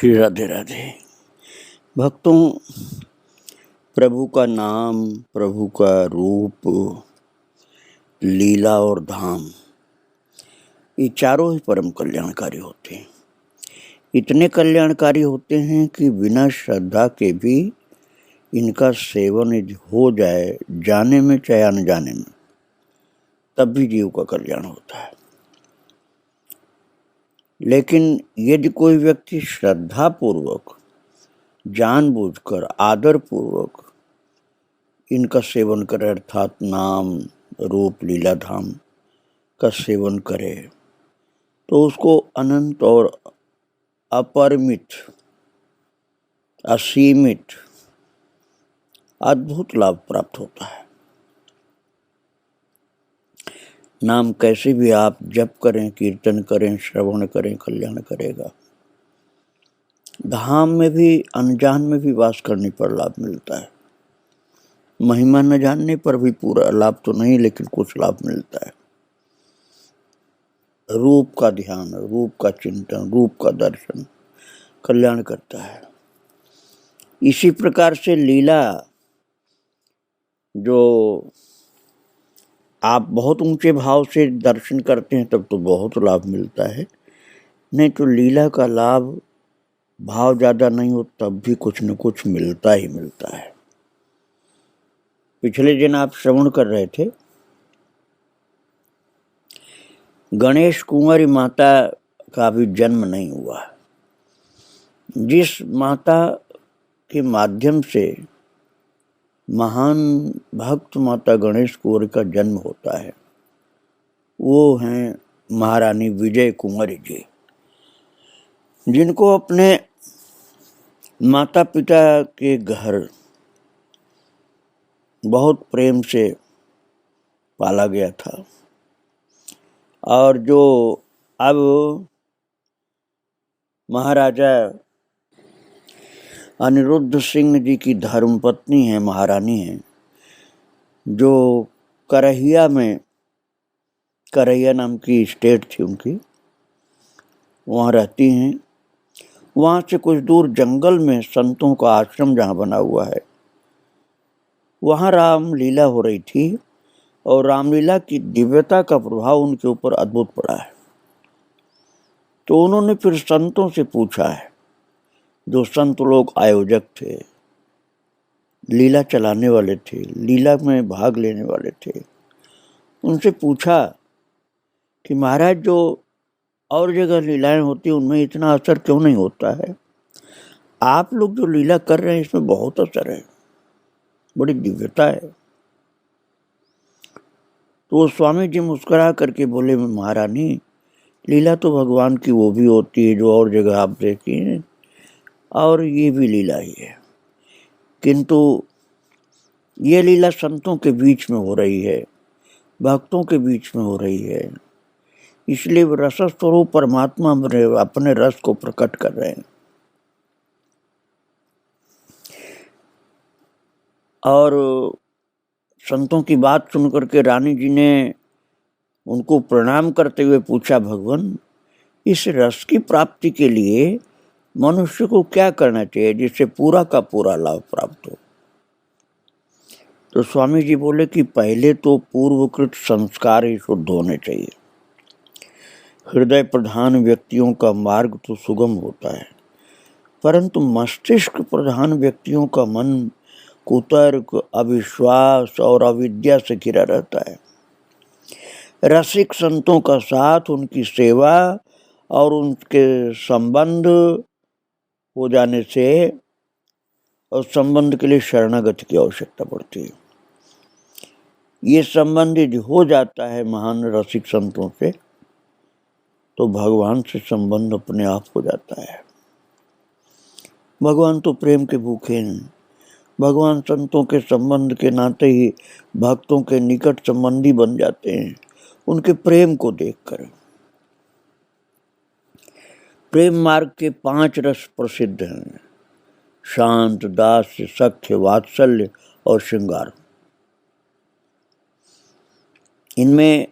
श्री राधे राधे। भक्तों, प्रभु का नाम, प्रभु का रूप, लीला और धाम, ये चारों ही परम कल्याणकारी होते हैं। इतने कल्याणकारी होते हैं कि बिना श्रद्धा के भी इनका सेवन यदि हो जाए, जाने में चाहे अनजाने में, तब भी जीव का कल्याण होता है। लेकिन यदि कोई व्यक्ति श्रद्धा पूर्वक, जानबूझकर, आदर पूर्वक इनका सेवन करे, अर्थात नाम, रूप, लीला, धाम का सेवन करे, तो उसको अनंत और अपरिमित, असीमित, अद्भुत लाभ प्राप्त होता है। नाम कैसे भी आप जप करें, कीर्तन करें, श्रवण करें, कल्याण करेगा। धाम में भी, अनजान में भी वास करने पर लाभ मिलता है। महिमा न जानने पर भी पूरा लाभ तो नहीं, लेकिन कुछ लाभ मिलता है। रूप का ध्यान, रूप का चिंतन, रूप का दर्शन कल्याण करता है। इसी प्रकार से लीला, जो आप बहुत ऊंचे भाव से दर्शन करते हैं तब तो बहुत लाभ मिलता है, नहीं तो लीला का लाभ भाव ज्यादा नहीं हो तब भी कुछ न कुछ मिलता ही मिलता है। पिछले दिन आप श्रवण कर रहे थे, गणेश कुंवारी माता का भी जन्म नहीं हुआ। जिस माता के माध्यम से महान भक्त माता गणेश कुंवर का जन्म होता है, वो हैं महारानी विजय कुंवरी जी, जिनको अपने माता पिता के घर बहुत प्रेम से पाला गया था, और जो अब महाराजा अनिरुद्ध सिंह जी की धर्मपत्नी है, महारानी है, जो करहिया में, करहिया नाम की स्टेट थी उनकी, वहाँ रहती हैं। वहाँ से कुछ दूर जंगल में संतों का आश्रम जहाँ बना हुआ है, वहाँ रामलीला हो रही थी, और रामलीला की दिव्यता का प्रभाव उनके ऊपर अद्भुत पड़ा है। तो उन्होंने फिर संतों से पूछा है, जो संत लोग आयोजक थे, लीला चलाने वाले थे, लीला में भाग लेने वाले थे, उनसे पूछा कि महाराज, जो और जगह लीलाएं होती उनमें इतना असर क्यों नहीं होता है? आप लोग जो लीला कर रहे हैं इसमें बहुत असर है, बड़ी दिव्यता है। तो वो स्वामी जी मुस्कुरा करके बोले, महारानी, लीला तो भगवान की वो भी होती है जो और जगह आप देखी हैं, और ये भी लीला ही है, किंतु ये लीला संतों के बीच में हो रही है, भक्तों के बीच में हो रही है, इसलिए रस स्वरूप परमात्मा अपने रस को प्रकट कर रहे हैं। और संतों की बात सुनकर के रानी जी ने उनको प्रणाम करते हुए पूछा, भगवान, इस रस की प्राप्ति के लिए मनुष्य को क्या करना चाहिए जिससे पूरा का पूरा लाभ प्राप्त हो? तो स्वामी जी बोले कि पहले तो पूर्वकृत संस्कार ही शुद्ध होने चाहिए। हृदय प्रधान व्यक्तियों का मार्ग तो सुगम होता है, परंतु मस्तिष्क प्रधान व्यक्तियों का मन कुतर्क, अविश्वास और अविद्या से घिरा रहता है। रसिक संतों का साथ, उनकी सेवा और उनके संबंध हो जाने से, और संबंध के लिए शरणागति की आवश्यकता पड़ती है। ये संबंध यदि हो जाता है महान रसिक संतों से, तो भगवान से संबंध अपने आप हो जाता है। भगवान तो प्रेम के भूखे हैं। भगवान संतों के संबंध के नाते ही भक्तों के निकट संबंधी बन जाते हैं, उनके प्रेम को देखकर। प्रेम मार्ग के 5 रस प्रसिद्ध हैं, शांत, दास्य, सख्य, वात्सल्य और श्रृंगार। इनमें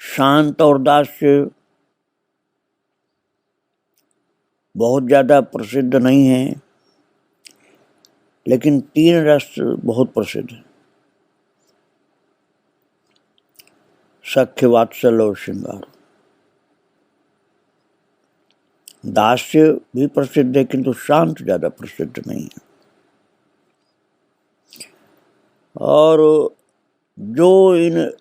शांत और दास्य बहुत ज़्यादा प्रसिद्ध नहीं है, लेकिन 3 रस बहुत प्रसिद्ध हैं, सख्य, वात्सल्य और श्रृंगार। दास्य भी प्रसिद्ध है, किंतु शांत ज़्यादा प्रसिद्ध नहीं है। और जो इन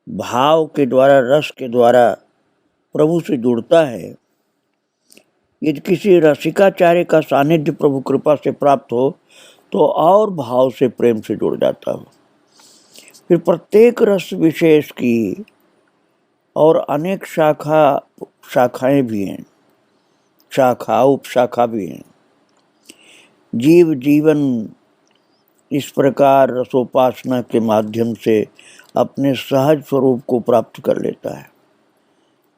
भाव के द्वारा, रस के द्वारा प्रभु से जुड़ता है, यदि किसी रसिकाचार्य का सानिध्य प्रभु कृपा से प्राप्त हो तो और भाव से, प्रेम से जुड़ जाता हो। फिर प्रत्येक रस विशेष की और अनेक शाखाएं भी हैं, शाखा उपशाखा भी हैं। जीव जीवन इस प्रकार रसोपासना के माध्यम से अपने सहज स्वरूप को प्राप्त कर लेता है,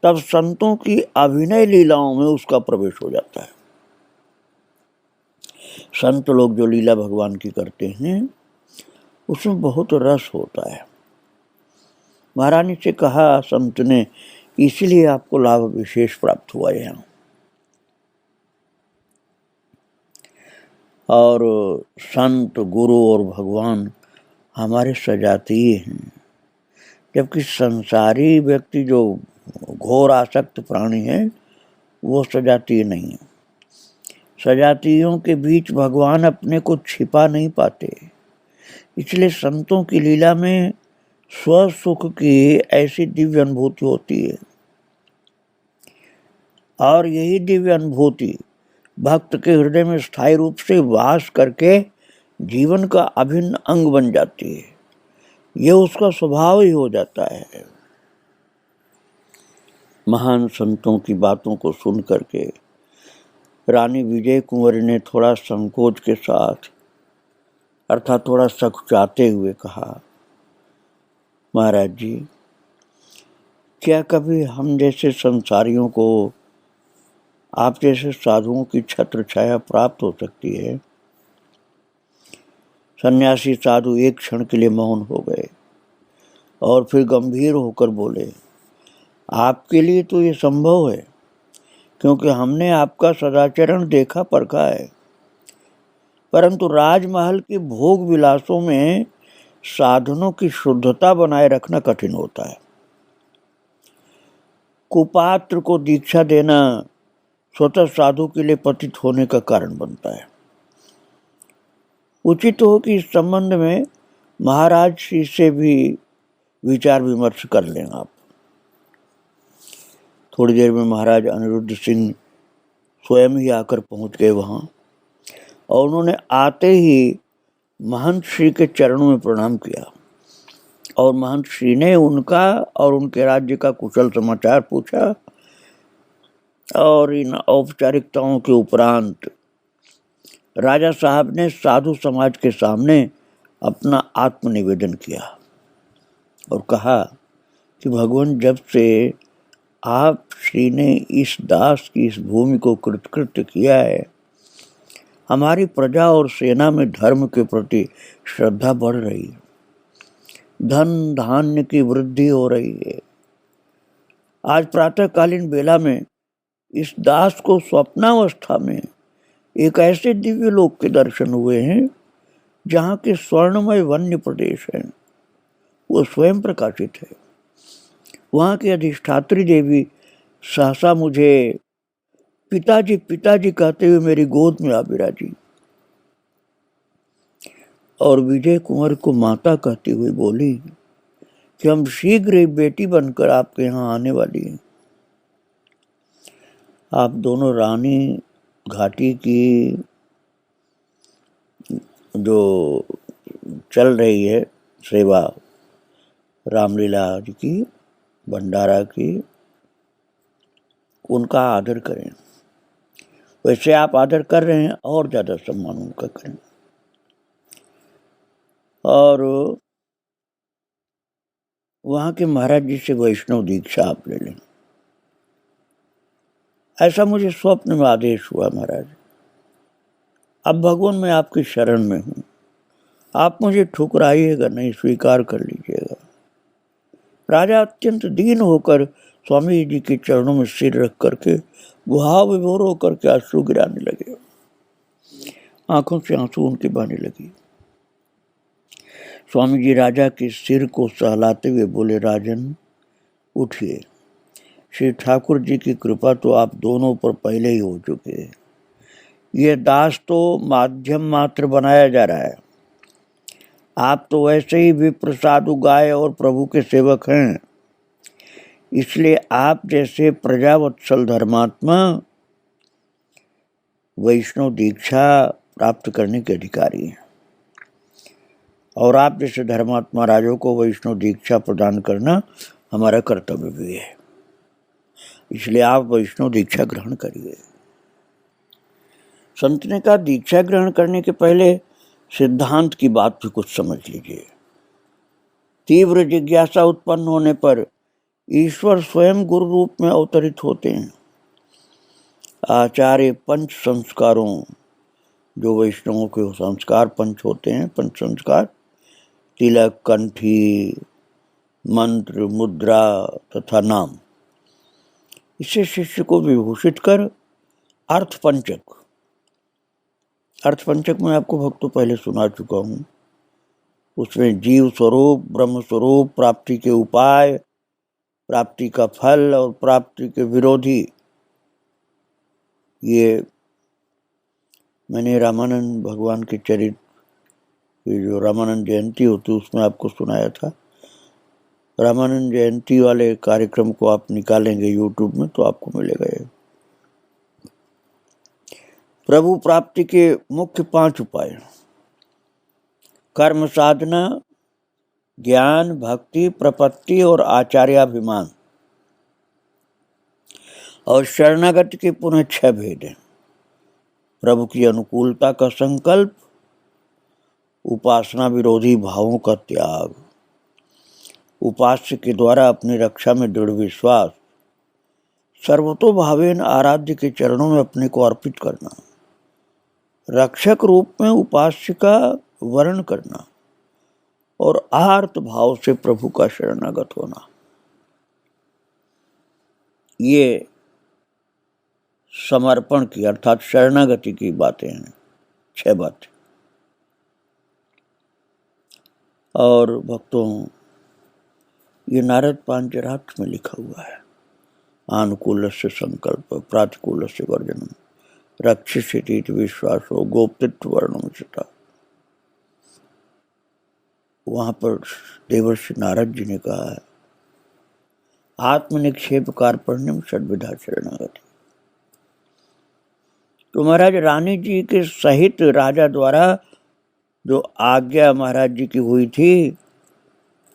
तब संतों की अभिनय लीलाओं में उसका प्रवेश हो जाता है। संत लोग जो लीला भगवान की करते हैं उसमें बहुत रस होता है। महारानी से कहा संत ने, इसलिए आपको लाभ विशेष प्राप्त हुआ है। और संत, गुरु और भगवान हमारे सजातीय हैं, जबकि संसारी व्यक्ति जो घोर आसक्त प्राणी है वो सजातीय नहीं है। सजातीयों के बीच भगवान अपने को छिपा नहीं पाते, इसलिए संतों की लीला में स्व सुख की ऐसी दिव्य अनुभूति होती है। और यही दिव्य अनुभूति भक्त के हृदय में स्थायी रूप से वास करके जीवन का अभिन्न अंग बन जाती है। ये उसका स्वभाव ही हो जाता है। महान संतों की बातों को सुन करके रानी विजय कुंवरी ने थोड़ा संकोच के साथ, अर्थात थोड़ा सकुचाते हुए कहा, महाराज जी, क्या कभी हम जैसे संसारियों को आप जैसे साधुओं की छत्र छाया प्राप्त हो सकती है? सन्यासी साधु एक क्षण के लिए मौन हो गए और फिर गंभीर होकर बोले, आपके लिए तो ये संभव है, क्योंकि हमने आपका सदाचरण देखा परखा है, परंतु राजमहल के भोग विलासों में साधनों की शुद्धता बनाए रखना कठिन होता है। कुपात्र को दीक्षा देना स्वतः साधु के लिए पतित होने का कारण बनता है। उचित हो कि इस संबंध में महाराज श्री से भी विचार विमर्श कर लें आप। थोड़ी देर में महाराज अनिरुद्ध सिंह स्वयं ही आकर पहुंच गए वहां, और उन्होंने आते ही महंत श्री के चरणों में प्रणाम किया और महंत श्री ने उनका और उनके राज्य का कुशल समाचार पूछा। और इन औपचारिकताओं के उपरांत राजा साहब ने साधु समाज के सामने अपना आत्मनिवेदन किया और कहा कि भगवान, जब से आप श्री ने इस दास की इस भूमि को कृतकृत्य किया है, हमारी प्रजा और सेना में धर्म के प्रति श्रद्धा बढ़ रही है, धन धान्य की वृद्धि हो रही है। आज प्रातःकालीन बेला में इस दास को स्वप्नावस्था में एक ऐसे दिव्य लोक के दर्शन हुए हैं जहाँ के स्वर्णमय वन्य प्रदेश हैं, वो स्वयं प्रकाशित है। वहाँ की अधिष्ठात्री देवी सहसा मुझे पिताजी पिताजी कहते हुए मेरी गोद में आ विराजी और विजय कुंवर को माता कहती हुई बोली कि हम शीघ्र ही बेटी बनकर आपके यहाँ आने वाली हैं। आप दोनों रानी घाटी की जो चल रही है सेवा, रामलीला आदि की, भंडारा की, उनका आदर करें। वैसे आप आदर कर रहे हैं, और ज़्यादा सम्मान उनका करें। और वहाँ के महाराज जी से वैष्णव दीक्षा आप ले लें, ऐसा मुझे स्वप्न में आदेश हुआ महाराज। अब भगवान मैं आपकी शरण में हूँ, आप मुझे ठुकराइएगा नहीं, स्वीकार कर लीजिएगा। राजा अत्यंत दीन होकर स्वामी जी के चरणों में सिर रख करके भाव विभोर होकर के आंसू गिराने लगे, आंखों से आंसू उनके बहने लगी। स्वामी जी राजा के सिर को सहलाते हुए बोले, राजन उठिए, श्री ठाकुर जी की कृपा तो आप दोनों पर पहले ही हो चुके हैं, ये दास तो माध्यम मात्र बनाया जा रहा है, आप तो वैसे ही विप्र साधु गाय और प्रभु के सेवक हैं, इसलिए आप जैसे प्रजावत्सल धर्मात्मा वैष्णव दीक्षा प्राप्त करने के अधिकारी हैं, और आप जैसे धर्मात्मा राजों को वैष्णव दीक्षा प्रदान करना हमारा कर्तव्य भी है, इसलिए आप वैष्णव दीक्षा ग्रहण करिए। संत ने कहा, दीक्षा ग्रहण करने के पहले सिद्धांत की बात भी कुछ समझ लीजिए। तीव्र जिज्ञासा उत्पन्न होने पर ईश्वर स्वयं गुरु रूप में अवतरित होते हैं। आचार्य पंच संस्कारों, जो वैष्णवों के संस्कार पंच होते हैं, पंच संस्कार, तिलक, कंठी, मंत्र, मुद्रा तथा नाम, इससे शिष्य को विभूषित कर अर्थपंचक, अर्थपंचक में आपको भक्तों पहले सुना चुका हूँ, उसमें जीव स्वरूप, ब्रह्म स्वरूप, प्राप्ति के उपाय, प्राप्ति का फल और प्राप्ति के विरोधी, ये मैंने रामानंद भगवान के चरित्र, ये जो रामानंद जयंती होती है उसमें आपको सुनाया था। रामानंद जयंती वाले कार्यक्रम को आप निकालेंगे यूट्यूब में तो आपको मिलेगा ये। प्रभु प्राप्ति के मुख्य 5 उपाय: कर्म साधना, ज्ञान, भक्ति, प्रपत्ति और आचार्याभिमान, और शरणागति के पुनः 6 भेद हैं। प्रभु की अनुकूलता का संकल्प, उपासना विरोधी भावों का त्याग, उपास्य के द्वारा अपनी रक्षा में दृढ़ विश्वास, सर्वतोभावेन आराध्य के चरणों में अपने को अर्पित करना, रक्षक रूप में उपास्य का वर्ण करना और आर्त भाव से प्रभु का शरणागत होना, ये समर्पण की अर्थात शरणागति की बातें हैं, 6 बातें। और भक्तों, ये नारद पांचरात्र में लिखा हुआ है। आनुकूलस्य संकल्प, प्रातिकूलस्य वर्जनम, रक्षिष्यति विश्वासो, गोप्तत्व वर्णमचिता। वहां पर देवर्षि नारद जी ने कहा है, आत्मनिक्षेप कार्पण्यम षड्विधा शरणागति। तो महाराज रानी जी के सहित राजा द्वारा जो आज्ञा महाराज जी की हुई थी,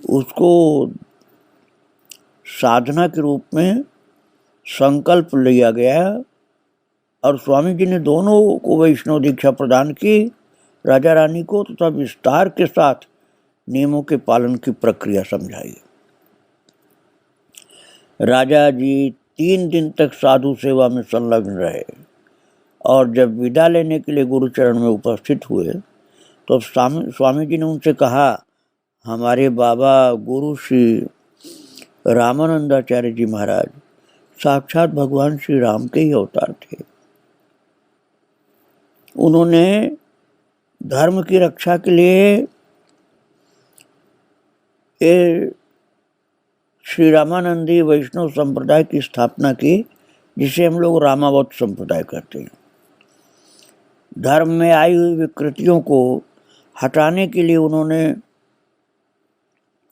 उसको साधना के रूप में संकल्प लिया गया और स्वामी जी ने दोनों को वैष्णव दीक्षा प्रदान की, राजा रानी को, तथा विस्तार के साथ नियमों के पालन की प्रक्रिया समझाई। राजा जी 3 दिन तक साधु सेवा में संलग्न रहे और जब विदा लेने के लिए गुरुचरण में उपस्थित हुए तो स्वामी जी ने उनसे कहा, हमारे बाबा गुरु श्री रामानंदाचार्य जी महाराज साक्षात भगवान श्री राम के ही अवतार थे। उन्होंने धर्म की रक्षा के लिए ये श्री रामानंदी वैष्णव संप्रदाय की स्थापना की, जिसे हम लोग रामावत संप्रदाय कहते हैं। धर्म में आई हुई विकृतियों को हटाने के लिए उन्होंने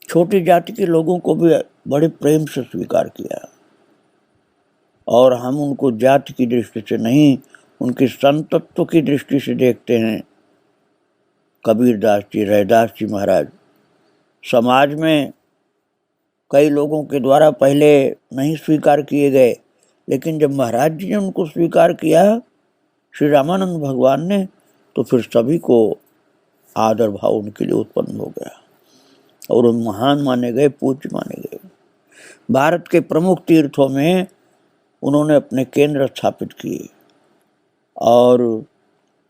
छोटी जाति के लोगों को भी बड़े प्रेम से स्वीकार किया और हम उनको जाति की दृष्टि से नहीं, उनके संतत्व की दृष्टि से देखते हैं। कबीरदास जी, रैदास जी महाराज समाज में कई लोगों के द्वारा पहले नहीं स्वीकार किए गए, लेकिन जब महाराज जी ने उनको स्वीकार किया श्री रामानंद भगवान ने, तो फिर सभी को आदर भाव उनके लिए उत्पन्न हो गया और वो महान माने गए, पूज्य माने गए। भारत के प्रमुख तीर्थों में उन्होंने अपने केंद्र स्थापित किए और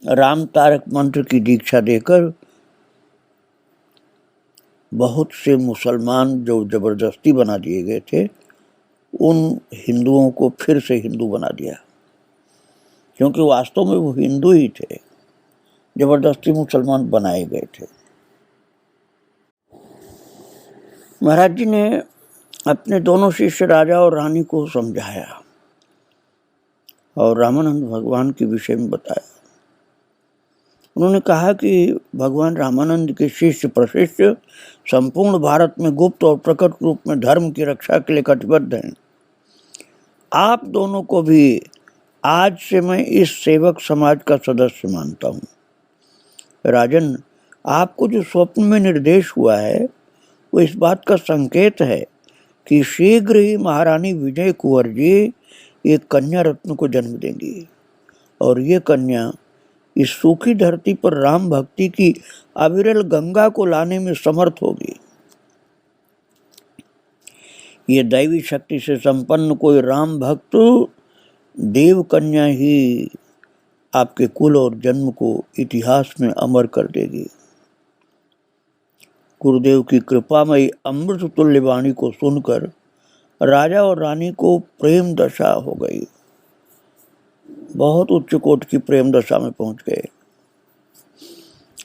राम तारक मंत्र की दीक्षा देकर बहुत से मुसलमान जो जबरदस्ती बना दिए गए थे, उन हिंदुओं को फिर से हिंदू बना दिया, क्योंकि वास्तव में वो हिंदू ही थे, जबरदस्ती मुसलमान बनाए गए थे। महाराज जी ने अपने दोनों शिष्य राजा और रानी को समझाया और रामानंद भगवान के विषय में बताया। उन्होंने कहा कि भगवान रामानंद के शिष्य प्रशिष्य संपूर्ण भारत में गुप्त और प्रकट रूप में धर्म की रक्षा के लिए कटिबद्ध हैं। आप दोनों को भी आज से मैं इस सेवक समाज का सदस्य मानता हूँ। राजन, आपको जो स्वप्न में निर्देश हुआ है वो इस बात का संकेत है कि शीघ्र ही महारानी विजय कुंवर जी एक कन्या रत्न को जन्म देंगी और ये कन्या इस सूखी धरती पर राम भक्ति की अविरल गंगा को लाने में समर्थ होगी। ये दैवी शक्ति से संपन्न कोई राम भक्त देव कन्या ही आपके कुल और जन्म को इतिहास में अमर कर देगी। गुरुदेव की कृपामयी अमृत तुल्य वाणी को सुनकर राजा और रानी को प्रेम दशा हो गई। बहुत उच्च कोट की प्रेम दशा में पहुंच गए।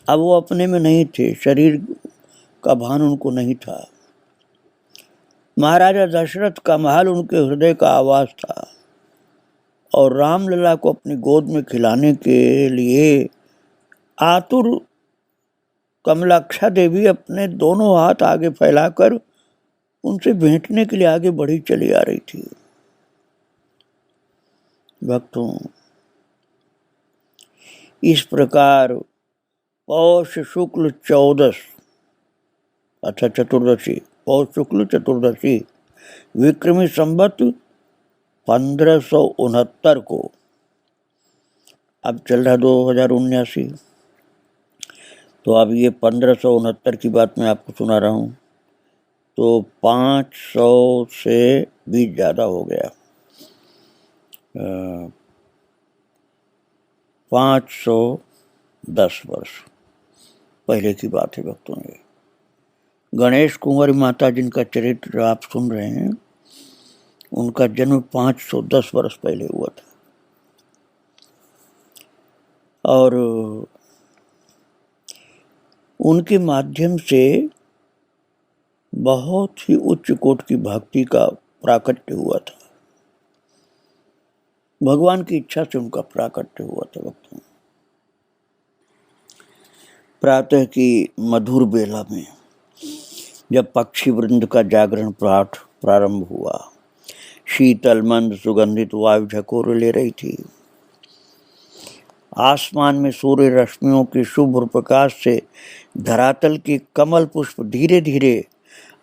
अब वो अपने में नहीं थे, शरीर का भान उनको नहीं था। महाराजा दशरथ का महल उनके हृदय का आवाज था और रामलला को अपनी गोद में खिलाने के लिए आतुर कमलाक्षा देवी अपने दोनों हाथ आगे फैलाकर उनसे भेंटने के लिए आगे बढ़ी चली आ रही थी। भक्तों, इस प्रकार पौष शुक्ल 14 अर्थात चतुर्दशी, पौष शुक्ल चतुर्दशी विक्रमी संवत 1569 को, अब चल रहा 2079, तो अब ये 1569 की बात मैं आपको सुना रहा हूँ, तो 500 से भी ज़्यादा हो गया। 510 वर्ष पहले की बात है भक्तों। ये गणेश कुंवरी माता जिनका चरित्र आप सुन रहे हैं, उनका जन्म 510 वर्ष पहले हुआ था और उनके माध्यम से बहुत ही उच्च कोट की भक्ति का प्राकट्य हुआ था। भगवान की इच्छा से उनका प्राकट्य हुआ था भक्तों। प्रातः की मधुर बेला में जब पक्षी वृंद का जागरण पाठ प्रारंभ हुआ, शीतल मंद सुगंधित वायु झकोरे ले रही थी। आसमान में सूर्य रश्मियों के शुभ्र प्रकाश से धरातल के कमल पुष्प धीरे धीरे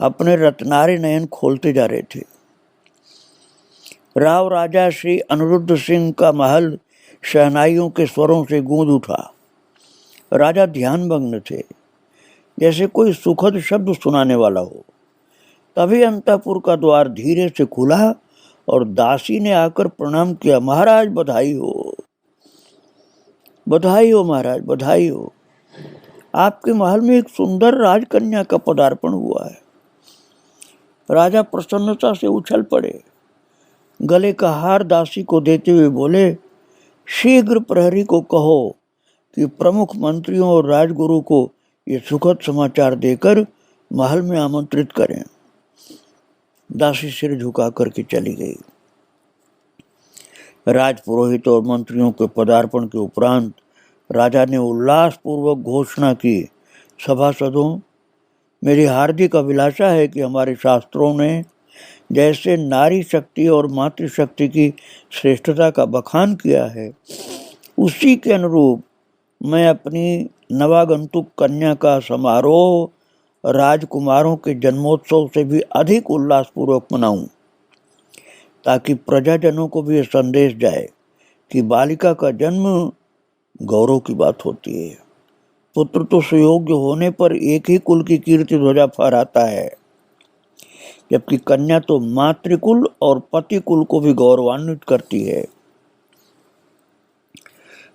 अपने रत्नारे नयन खोलते जा रहे थे। राव राजा श्री अनिरुद्ध सिंह का महल शहनाइयों के स्वरों से गूंज उठा। राजा ध्यानमग्न थे, जैसे कोई सुखद शब्द सुनाने वाला हो। तभी अंतःपुर का द्वार धीरे से खुला और दासी ने आकर प्रणाम किया। महाराज बधाई हो, बधाई हो महाराज, बधाई हो। आपके महल में एक सुंदर राजकन्या का पदार्पण हुआ है। राजा प्रसन्नता से उछल पड़े, गले का हार दासी को देते हुए बोले, शीघ्र प्रहरी को कहो कि प्रमुख मंत्रियों और राजगुरु को ये सुखद समाचार देकर महल में आमंत्रित करें। दासी सिर झुका करके चली गई। राजपुरोहित और मंत्रियों के पदार्पण के उपरांत राजा ने उल्लासपूर्वक घोषणा की, सभासदों, मेरी हार्दिक अभिलाषा है कि हमारे शास्त्रों ने जैसे नारी शक्ति और मातृशक्ति की श्रेष्ठता का बखान किया है, उसी के अनुरूप मैं अपनी नवागंतुक कन्या का समारोह राजकुमारों के जन्मोत्सव से भी अधिक उल्लासपूर्वक मनाऊं, ताकि प्रजाजनों को भी यह संदेश जाए कि बालिका का जन्म गौरव की बात होती है। पुत्र तो सुयोग्य होने पर एक ही कुल की कीर्ति ध्वजा फहराता है, जबकि कन्या तो मातृकुल और पतिकुल को भी गौरवान्वित करती है।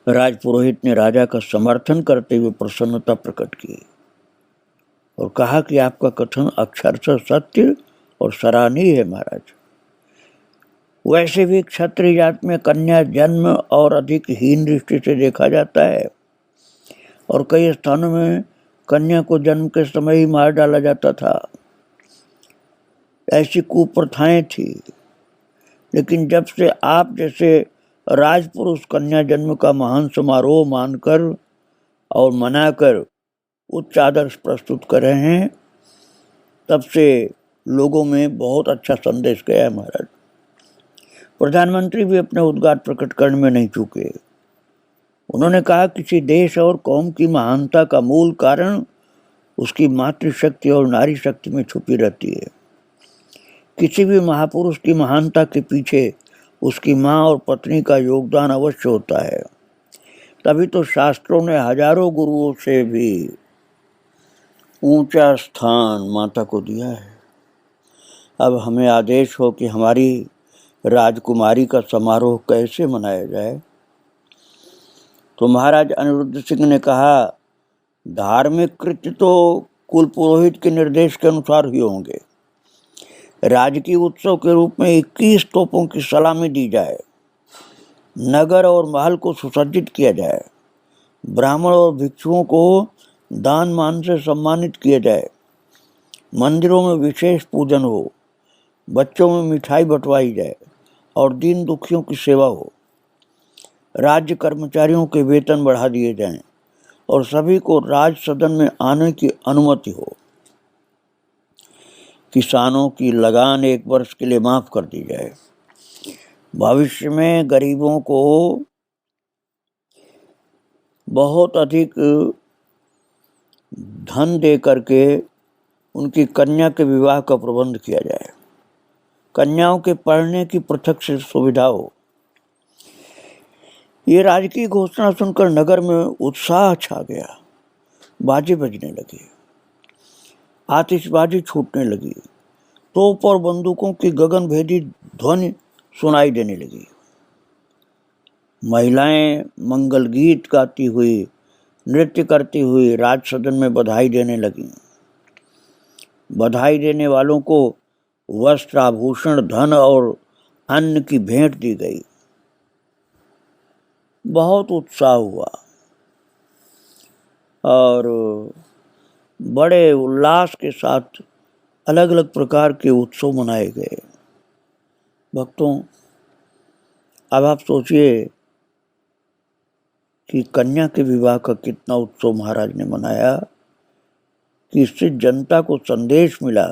राजपुरोहित ने राजा का समर्थन करते हुए प्रसन्नता प्रकट की और कहा कि आपका कथन अक्षरशः सत्य और सराहनीय है महाराज। वैसे भी क्षत्रिय जात में कन्या जन्म और अधिक हीन दृष्टि से देखा जाता है और कई स्थानों में कन्या को जन्म के समय ही मार डाला जाता था। ऐसी कुप्रथाएं थी। लेकिन जब से आप जैसे राजपुरुष कन्या जन्म का महान समारोह मानकर और मनाकर उच्च आदर्श प्रस्तुत कर रहे हैं, तब से लोगों में बहुत अच्छा संदेश गया है महाराज। प्रधानमंत्री भी अपने उद्गार प्रकट करने में नहीं चूके। उन्होंने कहा, किसी देश और कौम की महानता का मूल कारण उसकी मातृशक्ति और नारी शक्ति में छुपी रहती है। किसी भी महापुरुष की महानता के पीछे उसकी माँ और पत्नी का योगदान अवश्य होता है। तभी तो शास्त्रों ने हजारों गुरुओं से भी ऊंचा स्थान माता को दिया है। अब हमें आदेश हो कि हमारी राजकुमारी का समारोह कैसे मनाया जाए। तो महाराज अनिरुद्ध सिंह ने कहा, धार्मिक कृत्य तो कुल पुरोहित के निर्देश के अनुसार ही होंगे। राजकीय उत्सव के रूप में 21 तोपों की सलामी दी जाए, नगर और महल को सुसज्जित किया जाए, ब्राह्मण और भिक्षुओं को दान मान से सम्मानित किया जाए, मंदिरों में विशेष पूजन हो, बच्चों में मिठाई बंटवाई जाए और दीन दुखियों की सेवा हो। राज्य कर्मचारियों के वेतन बढ़ा दिए जाएं और सभी को राज सदन में आने की अनुमति हो। किसानों की लगान 1 वर्ष के लिए माफ कर दी जाए। भविष्य में गरीबों को बहुत अधिक धन दे करके उनकी कन्या के विवाह का प्रबंध किया जाए। कन्याओं के पढ़ने की पृथक से सुविधा हो। ये राजकीय घोषणा सुनकर नगर में उत्साह छा गया। बाजे बजने लगे, आतिशबाजी छूटने लगी, तोप और बंदूकों की गगनभेदी ध्वनि सुनाई देने लगी। महिलाएं मंगल गीत गाती हुई, नृत्य करती हुई राज सदन में बधाई देने लगी। बधाई देने वालों को वस्त्र, आभूषण, धन और अन्न की भेंट दी गई। बहुत उत्साह हुआ और बड़े उल्लास के साथ अलग अलग प्रकार के उत्सव मनाए गए। भक्तों, अब आप सोचिए कि कन्या के विवाह का कितना उत्सव महाराज ने मनाया कि इससे जनता को संदेश मिला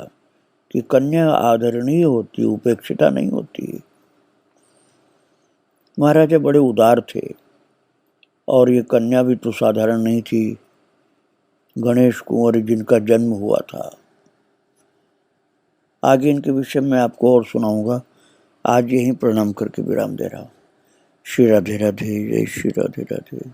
कि कन्या आदरणीय होती, उपेक्षिता नहीं होती। महाराजा बड़े उदार थे और ये कन्या भी तो साधारण नहीं थी, गणेश कुंवर जिनका जन्म हुआ था। आगे इनके विषय में आपको और सुनाऊंगा। आज यहीं प्रणाम करके विराम दे रहा हूँ। श्री राधे राधे, जय श्री राधे राधे।